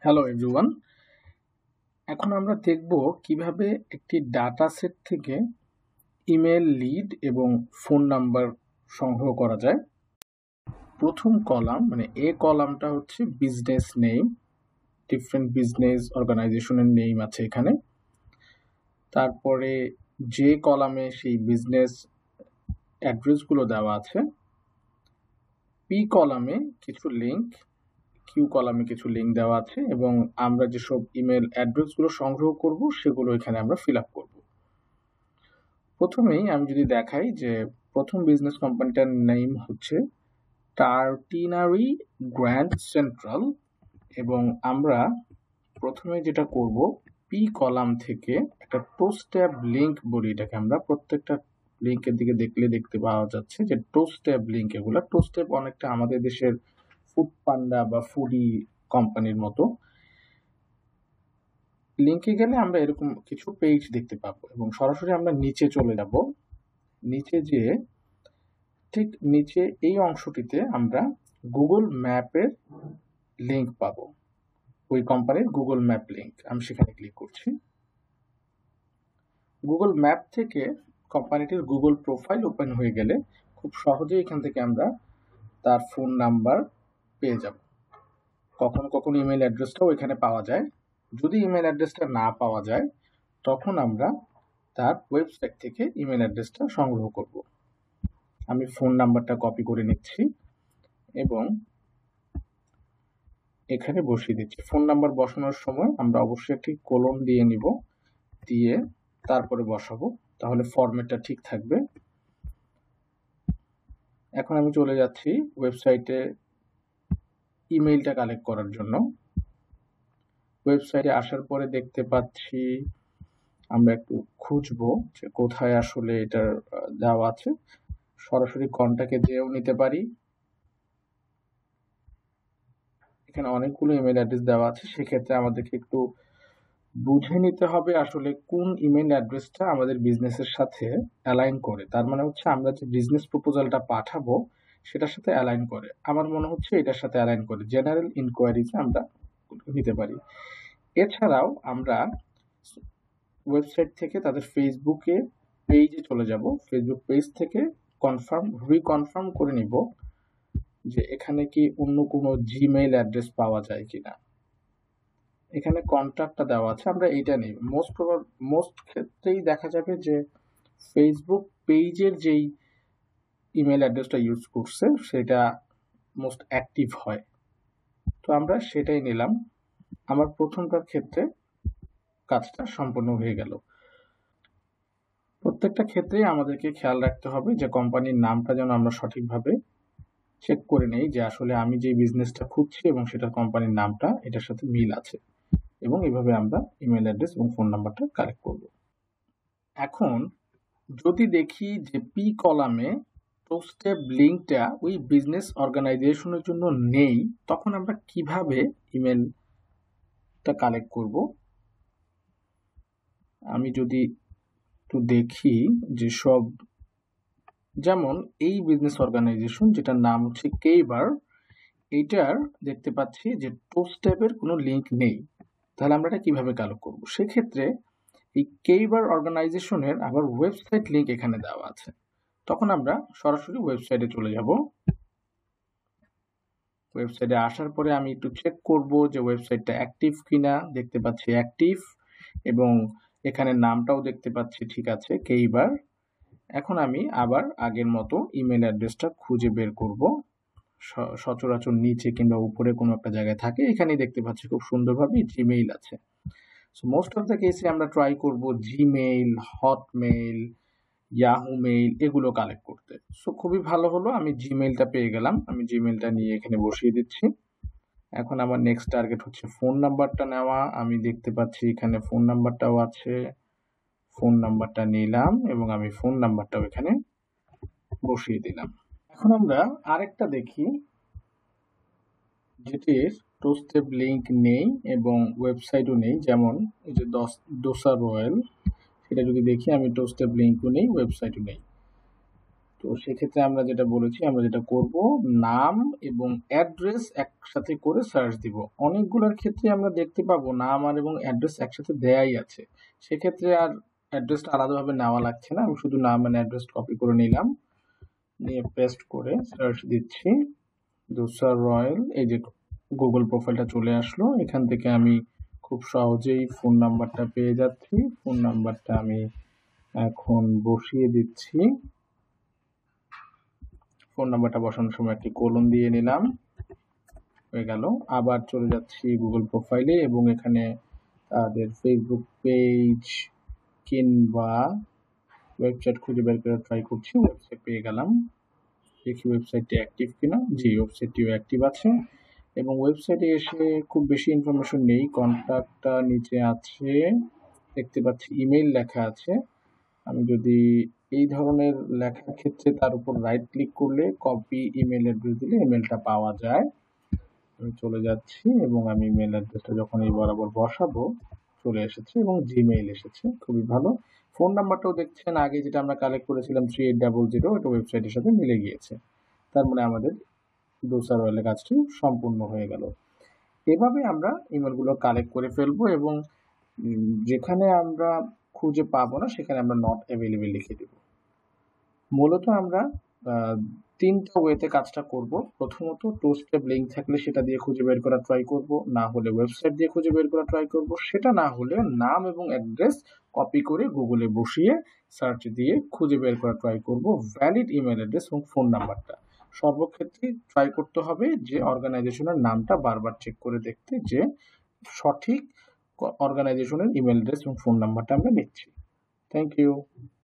Hello everyone. এখন আমরা দেখব কিভাবে একটি ডাটা সেট থেকে ইমেল লিড এবং ফোন নাম্বার সংগ্রহ করা যায়। প্রথম কলাম মানে এ কলামটা হচ্ছে বিজনেস নেম, ডিফারেন্ট বিজনেস অর্গানাইজেশনের নেম আছে এখানে। তারপরে যে কলামে সেই বিজনেস অ্যাড্রেসগুলো দেওয়া আছে, পি কলামে কিছু লিঙ্ক, কিউ কলামে কিছু লিঙ্ক দেওয়া আছে এবং আমরা যেসব ইমেল অ্যাড্রেসগুলো সংগ্রহ করব সেগুলো এখানে আমরা ফিল আপ করব। প্রথমেই আমি যদি দেখাই যে প্রথম বিজনেস কোম্পানিটার নেম হচ্ছে টার্টিনারি গ্র্যান্ড সেন্ট্রাল এবং আমরা প্রথমে যেটা করব পি কলাম থেকে একটা টোস্ট ট্যাব লিঙ্ক বলি এটাকে, আমরা প্রত্যেকটা লিঙ্কের দিকে দেখলে দেখতে পাওয়া যাচ্ছে যে টোস্ট ট্যাব লিঙ্ক। এগুলো টোস্ট ট্যাব অনেকটা আমাদের দেশের ফুড পান্ডা বা ফুডি কোম্পানির মতো। লিঙ্কে গেলে আমরা এরকম কিছু পেজ দেখতে পাবো এবং সরাসরি আমরা নিচে চলে যাব। নিচে যেয়ে ঠিক নিচে এই অংশটিতে আমরা গুগল ম্যাপের লিঙ্ক পাবো, ওই কোম্পানির গুগল ম্যাপ লিঙ্ক। আমি সেখানে ক্লিক করছি। গুগল ম্যাপ থেকে কোম্পানিটির গুগল প্রোফাইল ওপেন হয়ে গেলে খুব সহজেই এখান থেকে আমরা তার ফোন নাম্বার পেয়ে যাব। কখনো কখনো ইমেল অ্যাড্রেসটাও এখানে পাওয়া যায়। যদি ইমেল অ্যাড্রেসটা না পাওয়া যায় তখন আমরা তার ওয়েবসাইট থেকে ইমেল অ্যাড্রেসটা সংগ্রহ করব। আমি ফোন নাম্বারটা কপি করে নিচ্ছি এবং এখানে বসিয়ে দিচ্ছি। ফোন নাম্বার বসানোর সময় আমরা অবশ্যই একটি কোলন দিয়ে নিব, দিয়ে তারপরে বসাবো, তাহলে ফরম্যাটটা ঠিক থাকবে। এখন আমি চলে যাচ্ছি ওয়েবসাইটে ইমেইলটা কালেক্ট করার জন্য। ওয়েবসাইটে আসার পরে দেখতে পাচ্ছি আমরা একটু খুঁজবো যে কোথায় আসলে এটার দেওয়া আছে। সরাসরি কন্টাক্টে যেও নিতে পারি। এখানে অনেকগুলো ইমেল অ্যাড্রেস দেওয়া আছে, সেক্ষেত্রে আমাদেরকে একটু বুঝে নিতে হবে আসলে কোন ইমেল অ্যাড্রেসটা আমাদের বিজনেসের সাথে অ্যালাইন করে। তার মানে হচ্ছে আমরা যে বিজনেস প্রপোজালটা পাঠাবো সেটার সাথে অ্যালাইন করে। আমার মনে হচ্ছে এটার সাথে অ্যালাইন করে। জেনারেল ইনকোয়ারিজে আমরা নিতে পারি। এছাড়াও আমরা ওয়েবসাইট থেকে তাদের ফেসবুকে পেজে চলে যাব। ফেসবুক পেজ থেকে রিকনফার্ম করে নিব যে এখানে কি অন্য কোনো জিমেইল অ্যাড্রেস পাওয়া যায় কিনা। এখানে কন্ট্যাক্টটা দেওয়া আছে, আমরা এইটা নেই। মোস্ট ক্ষেত্রেই দেখা যাবে যে ফেসবুক পেজের যেই ইমেল অ্যাড্রেসটা ইউজ করছে সেটা মোস্ট অ্যাক্টিভ হয়, তো আমরা সেটাই নিলাম। আমার প্রথমটার ক্ষেত্রে কাজটা সম্পন্ন হয়ে গেল। প্রত্যেকটা ক্ষেত্রেই আমাদেরকে খেয়াল রাখতে হবে যে কোম্পানির নামটা যেন আমরা সঠিকভাবে চেক করে নেই যে আসলে আমি যে বিজনেসটা খুঁজছি এবং সেটার কোম্পানির নামটা এটার সাথে মিল আছে, এবং এইভাবে আমরা ইমেল অ্যাড্রেস এবং ফোন নাম্বারটা কালেক্ট করব। এখন যদি দেখি যে পি কলামে টোস্টেব লিঙ্কটা ওই বিজনেস অর্গানাইজেশনের জন্য নেই, তখন আমরা কিভাবে ইমেলটা কালেক্ট করব। আমি যদি একটু দেখি যে সব, যেমন এই বিজনেস অর্গানাইজেশন যেটার নাম হচ্ছে কেইবার, এইটার দেখতে পাচ্ছি যে টোস্টেবের কোনো লিঙ্ক নেই। তাহলে আমরা এটা কিভাবে কালেক্ট করব? সেক্ষেত্রে এই কেইবার অর্গানাইজেশনের আবার ওয়েবসাইট লিঙ্ক এখানে দেওয়া আছে। তখন আমরা সরাসরি ওয়েবসাইটে চলে যাব। ওয়েবসাইটে আসার পরে আমি একটু চেক করব যে ওয়েবসাইটটা অ্যাক্টিভ কিনা। দেখতে পাচ্ছি অ্যাক্টিভ এবং এখানে নামটাও দেখতে পাচ্ছি ঠিক আছে, কেইবার। এখন আমি আবার আগের মতো ইমেল অ্যাড্রেসটা খুঁজে বের করব। সচরাচর নিচে কিংবা উপরে কোনো একটা জায়গায় থাকে, এখানেই দেখতে পাচ্ছি খুব সুন্দরভাবে জিমেইল আছে। সো মোস্ট অফ দ্য কেসে আমরা ট্রাই করব জিমেইল, হটমেইল, ইয়াহু মেইল এগুলো কালেক্ট করতে। সো খুবই ভালো হলো, আমি জিমেইলটা পেয়ে গেলাম। আমি জিমেইলটা নিয়ে এখানে বসিয়ে দিচ্ছি। এখন আমার নেক্সট টার্গেট হচ্ছে ফোন নাম্বারটা নেওয়া। আমি দেখতে পাচ্ছি এখানে ফোন নাম্বারটাও আছে। ফোন নাম্বারটা নিলাম এবং আমি ফোন নাম্বারটাও এখানে বসিয়ে দিলাম। এখন আমরা আরেকটা দেখি যেটির টোস্টেব লিঙ্ক নেই এবং ওয়েবসাইটও নেই, যেমন এই যে দোসা রয়্যাল, সেটা যদি দেখি আমি টোস্টেব লিঙ্কও নেই, ওয়েবসাইটও নেই। তো সেক্ষেত্রে আমরা যেটা বলেছি, আমরা যেটা করব, নাম এবং অ্যাড্রেস একসাথে করে সার্চ দিব। অনেকগুলোর ক্ষেত্রে আমরা দেখতে পাবো নাম আর এবং অ্যাড্রেস একসাথে দেয়াই আছে। সেক্ষেত্রে আর অ্যাড্রেসটা আলাদাভাবে নেওয়া লাগছে না। আমি শুধু নাম আর অ্যাড্রেস কপি করে নিলাম, নিয়ে পেস্ট করে সার্চ দিচ্ছি দোসার রয়্যাল। এই যে গুগল প্রোফাইলটা চলে আসলো। এখান থেকে আমি খুব সহজেই ফোন নাম্বারটা পেয়ে যাচ্ছি। ফোন নাম্বারটা আমি এখন বসিয়ে দিচ্ছি। ফোন নাম্বারটা বসানোর সময় একটি কোলন দিয়ে নিলাম, হয়ে গেল। আবার চলে যাচ্ছি গুগল প্রোফাইলে এবং এখানে তাদের ফেসবুক পেজ কিংবা ওয়েবসাইট খুঁজে বের করে ট্রাই করছি। ওয়েবসাইট পেয়ে গেলাম, দেখি ওয়েবসাইটটি অ্যাক্টিভ কিনা। জি, ওয়েবসাইটটিও অ্যাক্টিভ আছে এবং ওয়েবসাইটে এসে খুব বেশি ইনফরমেশন নেই। কন্ট্যাক্টটা নিচে আছে, দেখতে পাচ্ছি ইমেইল লেখা আছে। আমি যদি এই ধরনের লেখার ক্ষেত্রে তার উপর রাইট ক্লিক করলে কপি ইমেল অ্যাড্রেস দিলে ইমেলটা পাওয়া যায়। আমি চলে যাচ্ছি এবং আমি ইমেল অ্যাড্রেসটা যখন এই বরাবর বসাবো, চলে এসেছে এবং জিমেইল এসেছে, খুবই ভালো। ফোন নাম্বারটাও দেখছেন আগে যেটা আমরা কালেক্ট করেছিলাম 3800, এটা ওয়েবসাইটের সাথে মিলে গিয়েছে। তার মানে আমাদের দোসার রয়্যালের কাজটি সম্পূর্ণ হয়ে গেল। এভাবে আমরা ইমেলগুলো কালেক্ট করে ফেলবো এবং যেখানে আমরা খুঁজে পাবো না সেখানে আমরা নট অ্যাভেলেবল লিখে দেব। মূলত আমরা 3টা ওয়েতে কাজটা করব। প্রথমত টু স্টেপ লিঙ্ক থাকলে সেটা দিয়ে খুঁজে বের করা ট্রাই করব, না হলে ওয়েবসাইট দিয়ে খুঁজে বের করা ট্রাই করব, সেটা না হলে নাম এবং অ্যাড্রেস কপি করে গুগলে বসিয়ে সার্চ দিয়ে খুঁজে বের করা ট্রাই করব ভ্যালিড ইমেল অ্যাড্রেস এবং ফোন নাম্বারটা। সর্বক্ষেত্রে ট্রাই করতে হবে যে অর্গানাইজেশনের নামটা বারবার চেক করে দেখতে যে সঠিক অর্গানাইজেশনের ইমেল অ্যাড্রেস এবং ফোন নাম্বারটা আমরা নিচ্ছি। Thank you.